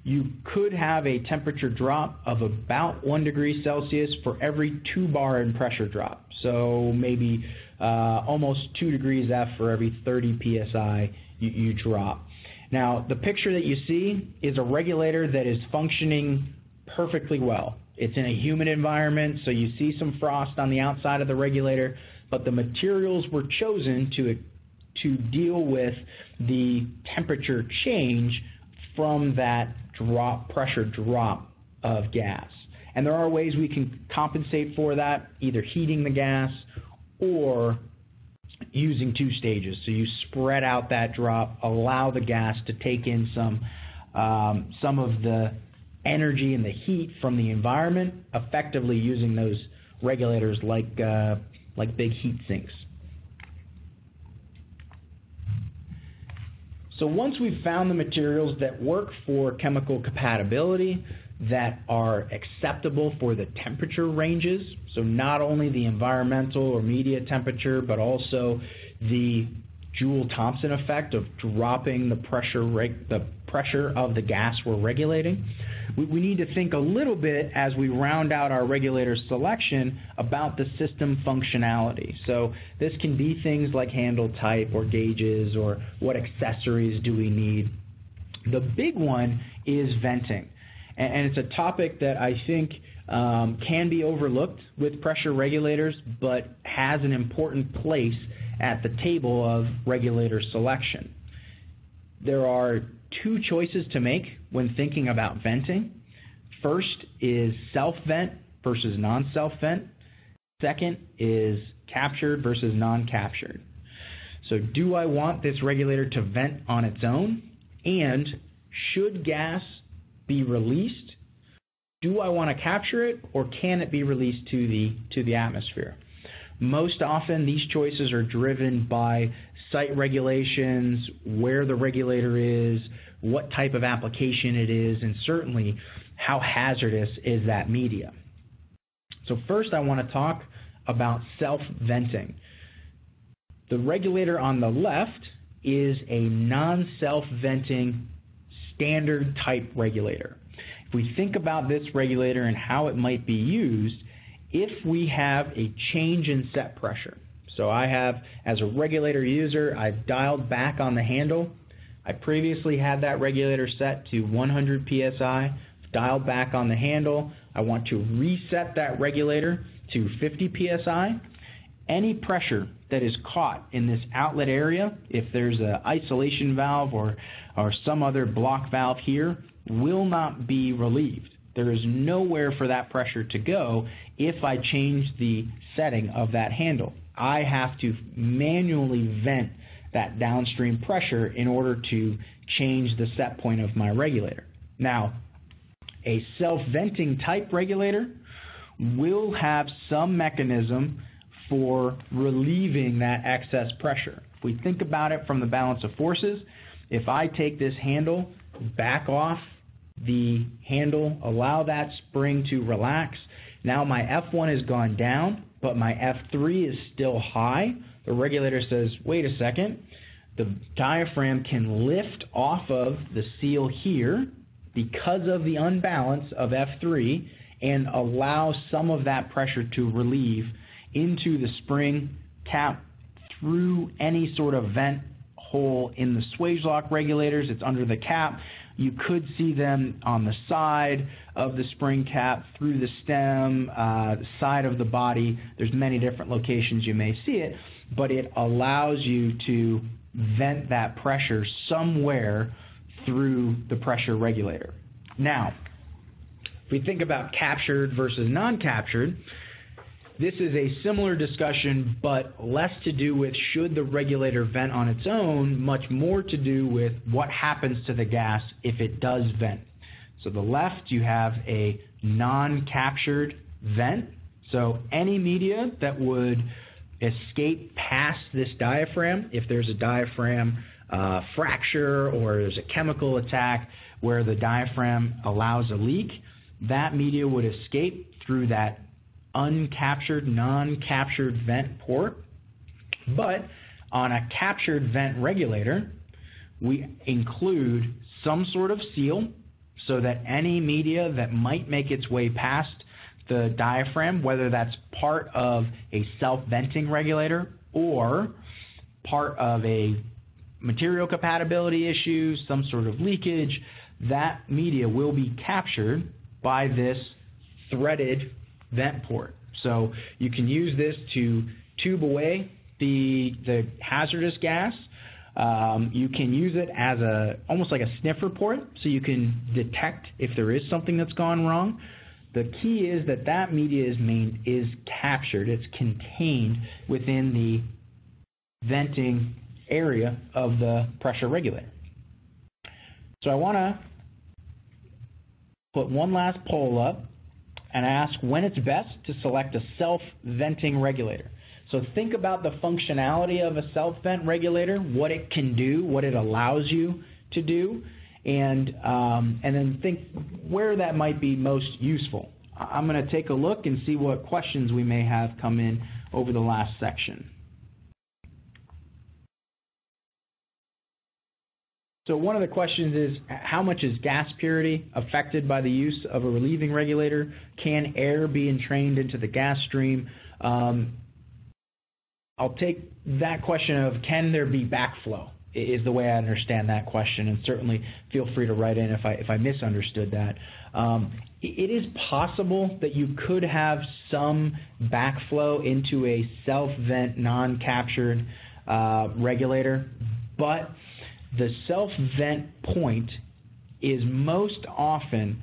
you could have a temperature drop of about 1 degree Celsius for every 2 bar in pressure drop. So maybe almost 2 degrees F for every 30 psi you drop. Now, the picture that you see is a regulator that is functioning perfectly well. It's in a humid environment, so you see some frost on the outside of the regulator, but the materials were chosen to deal with the temperature change from that pressure drop of gas. And there are ways we can compensate for that, either heating the gas or using 2 stages. So you spread out that drop, allow the gas to take in some of the energy and the heat from the environment, effectively using those regulators like big heat sinks. So once we've found the materials that work for chemical compatibility, that are acceptable for the temperature ranges, so not only the environmental or media temperature, but also the Joule-Thomson effect of dropping the pressure of the gas we're regulating, we need to think a little bit as we round out our regulator selection about the system functionality. So this can be things like handle type or gauges, or what accessories do we need. The big one is venting. And it's a topic that I think can be overlooked with pressure regulators, but has an important place at the table of regulator selection. There are 2 choices to make when thinking about venting. First is self-vent versus non-self-vent. Second is captured versus non-captured. So do I want this regulator to vent on its own? And should gas be released? Do I want to capture it, or can it be released to the atmosphere? Most often these choices are driven by site regulations, where the regulator is, what type of application it is, and certainly how hazardous is that media. So first I want to talk about self-venting. The regulator on the left is a non-self-venting standard type regulator. If we think about this regulator and how it might be used, if we have a change in set pressure. So I have, as a regulator user, I've dialed back on the handle. I previously had that regulator set to 100 psi, dialed back on the handle. I want to reset that regulator to 50 psi. Any pressure that is caught in this outlet area, if there's an isolation valve or some other block valve here, will not be relieved. There is nowhere for that pressure to go if I change the setting of that handle. I have to manually vent that downstream pressure in order to change the set point of my regulator. Now, a self-venting type regulator will have some mechanism for relieving that excess pressure. If we think about it from the balance of forces, if I take this handle, back off the handle, allow that spring to relax, Now my F1 has gone down, but my F3 is still high. The regulator says, wait a second, the diaphragm can lift off of the seal here because of the unbalance of F3 and allow some of that pressure to relieve into the spring cap through any sort of vent hole in the Swagelok regulators. It's under the cap. You could see them on the side of the spring cap, through the stem, side of the body. There's many different locations you may see it, but it allows you to vent that pressure somewhere through the pressure regulator. Now, if we think about captured versus non-captured, this is a similar discussion, but less to do with should the regulator vent on its own, much more to do with what happens to the gas if it does vent. So the left, you have a non-captured vent. So any media that would escape past this diaphragm, if there's a diaphragm fracture or there's a chemical attack where the diaphragm allows a leak, that media would escape through that uncaptured, non-captured vent port. But on a captured vent regulator, we include some sort of seal so that any media that might make its way past the diaphragm, whether that's part of a self-venting regulator or part of a material compatibility issue, some sort of leakage, that media will be captured by this threaded vent port. So you can use this to tube away the hazardous gas. You can use it as almost like a sniffer port, so you can detect if there is something that's gone wrong. The key is that media is captured. It's contained within the venting area of the pressure regulator. So I want to put one last poll up and ask when it's best to select a self-venting regulator. So think about the functionality of a self-vent regulator, what it can do, what it allows you to do, and then think where that might be most useful. I'm going to take a look and see what questions we may have come in over the last section. So one of the questions is, how much is gas purity affected by the use of a relieving regulator? Can air be entrained into the gas stream? I'll take that question of, can there be backflow, is the way I understand that question, and certainly feel free to write in if I misunderstood that. It is possible that you could have some backflow into a self-vent, non-captured regulator, but the self-vent point is most often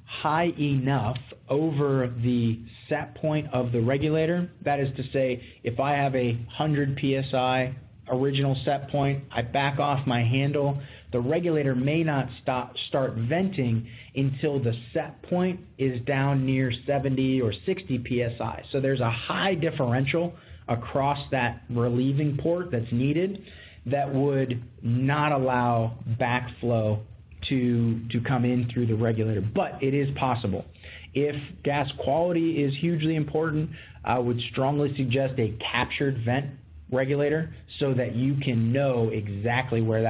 high enough over the set point of the regulator. That is to say, if I have a 100 psi original set point, I back off my handle, the regulator may not start venting until the set point is down near 70 or 60 psi. So there's a high differential across that relieving port that's needed that would not allow backflow to come in through the regulator, but it is possible. If gas quality is hugely important, I would strongly suggest a captured vent regulator so that you can know exactly where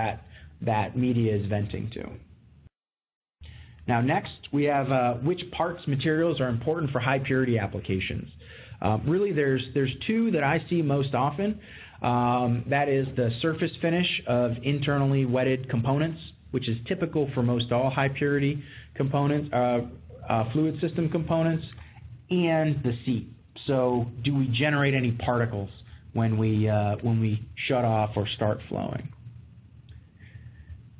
that media is venting to. Now next, we have which parts materials are important for high purity applications. Really there's two that I see most often. That is the surface finish of internally wetted components, which is typical for most all high purity components, fluid system components, and the seat. So do we generate any particles when we shut off or start flowing?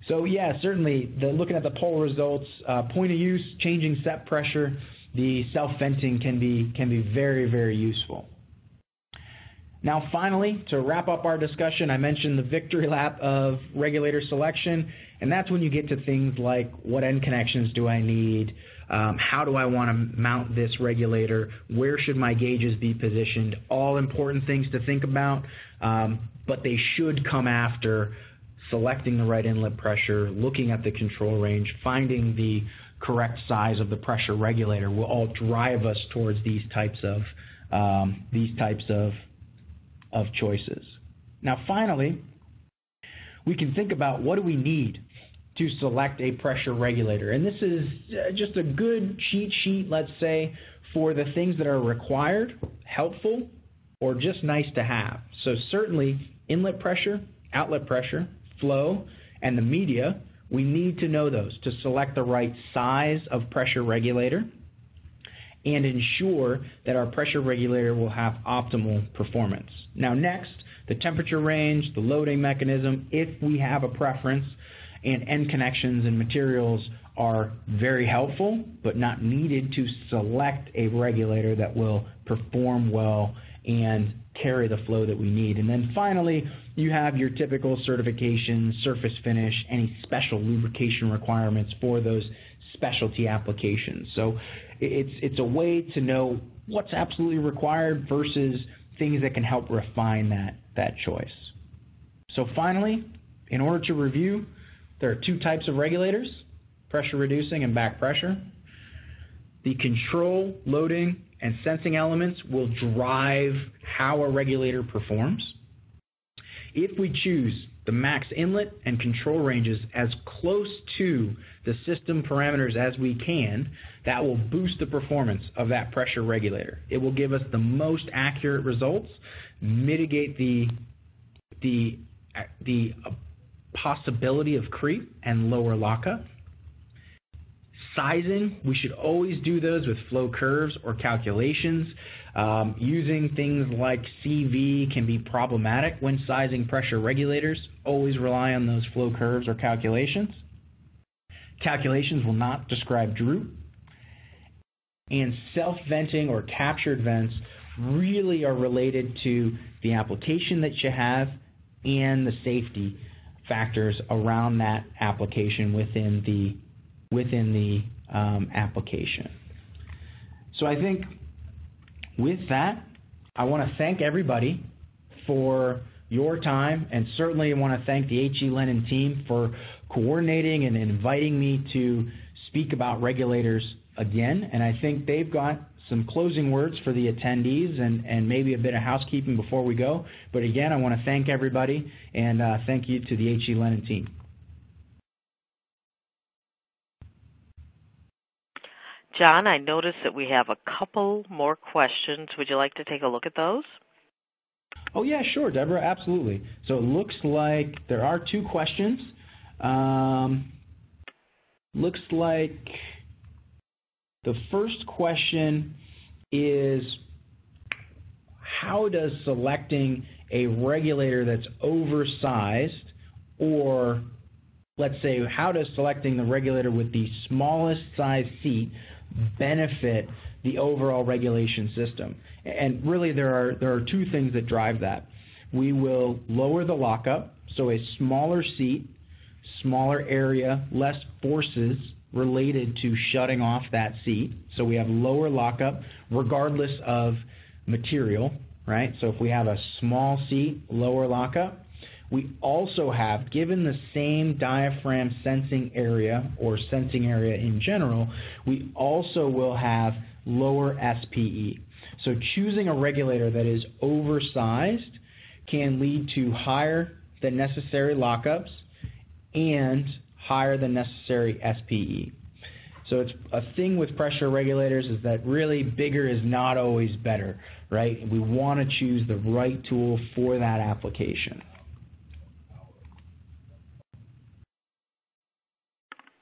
So yeah, certainly looking at the poll results, point of use, changing set pressure, the self-venting can be very, very useful. Now finally, to wrap up our discussion, I mentioned the victory lap of regulator selection, and that's when you get to things like what end connections do I need, how do I want to mount this regulator, where should my gauges be positioned, all important things to think about, but they should come after selecting the right inlet pressure, looking at the control range, finding the correct size of the pressure regulator will all drive us towards these types of choices. Now, finally, we can think about what do we need to select a pressure regulator. And this is just a good cheat sheet, let's say, for the things that are required, helpful, or just nice to have. So certainly inlet pressure, outlet pressure, flow, and the media, we need to know those to select the right size of pressure regulator and ensure that our pressure regulator will have optimal performance. Now next, the temperature range, the loading mechanism, if we have a preference, and end connections and materials are very helpful but not needed to select a regulator that will perform well and carry the flow that we need. And then finally, you have your typical certification, surface finish, any special lubrication requirements for those specialty applications. So it's a way to know what's absolutely required versus things that can help refine that choice. So finally, in order to review, there are two types of regulators, pressure reducing and back pressure. The control, loading, and sensing elements will drive how a regulator performs. If we choose the max inlet and control ranges as close to the system parameters as we can, that will boost the performance of that pressure regulator. It will give us the most accurate results, mitigate the possibility of creep and lower lockup. Sizing, we should always do those with flow curves or calculations. Using things like CV can be problematic when sizing pressure regulators. Always rely on those flow curves or calculations. Calculations will not describe droop. And self-venting or captured vents really are related to the application that you have and the safety factors around that application within the application. So I think with that, I want to thank everybody for your time, and certainly I want to thank the H.E. Lennon team for coordinating and inviting me to speak about regulators again. And I think they've got some closing words for the attendees and maybe a bit of housekeeping before we go. But again, I want to thank everybody, and thank you to the H.E. Lennon team. John, I noticed that we have a couple more questions. Would you like to take a look at those? Oh, yeah, sure, Deborah, absolutely. So it looks like there are two questions. Looks like the first question is, how does selecting a regulator that's oversized, or let's say, how does selecting the regulator with the smallest size seat benefit the overall regulation system? And really there are two things that drive that. We will lower the lockup, so a smaller seat, smaller area, less forces related to shutting off that seat. So we have lower lockup regardless of material, right? So if we have a small seat, lower lockup. We also have, given the same diaphragm sensing area or sensing area in general, we also will have lower SPE. So choosing a regulator that is oversized can lead to higher than necessary lockups and higher than necessary SPE. So it's a thing with pressure regulators is that really bigger is not always better, right? We want to choose the right tool for that application.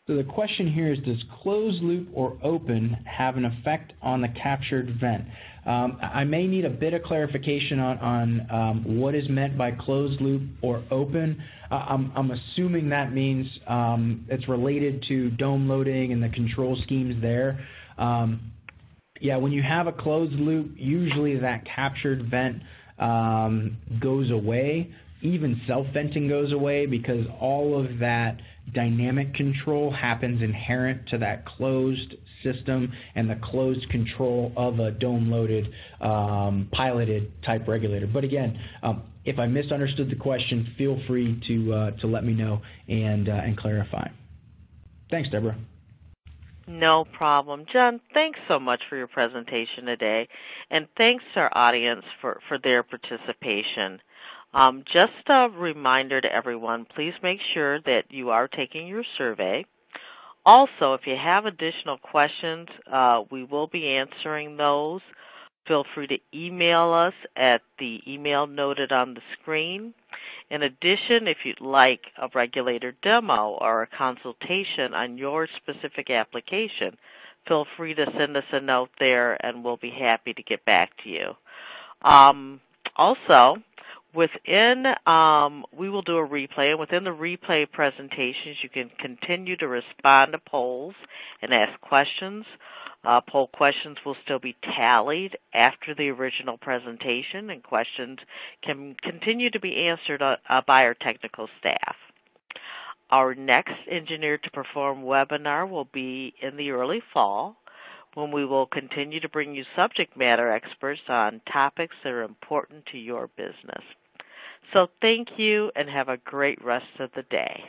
So the question here is, does closed loop or open have an effect on the captured vent? I may need a bit of clarification on what is meant by closed loop or open. I'm assuming that means it's related to dome loading and the control schemes there. Yeah, when you have a closed loop, usually that captured vent goes away. Even self-venting goes away because all of that dynamic control happens inherent to that closed system and the closed control of a dome-loaded, piloted type regulator. But again, if I misunderstood the question, feel free to let me know and clarify. Thanks, Deborah. No problem. John, thanks so much for your presentation today, and thanks to our audience for their participation. Just a reminder to everyone, please make sure that you are taking your survey. Also, if you have additional questions, we will be answering those. Feel free to email us at the email noted on the screen. In addition, if you'd like a regulator demo or a consultation on your specific application, feel free to send us a note there and we'll be happy to get back to you. Also, we will do a replay, and within the replay presentations, you can continue to respond to polls and ask questions. Poll questions will still be tallied after the original presentation, and questions can continue to be answered by our technical staff. Our next Engineer to Perform webinar will be in the early fall, when we will continue to bring you subject matter experts on topics that are important to your business. So thank you, and have a great rest of the day.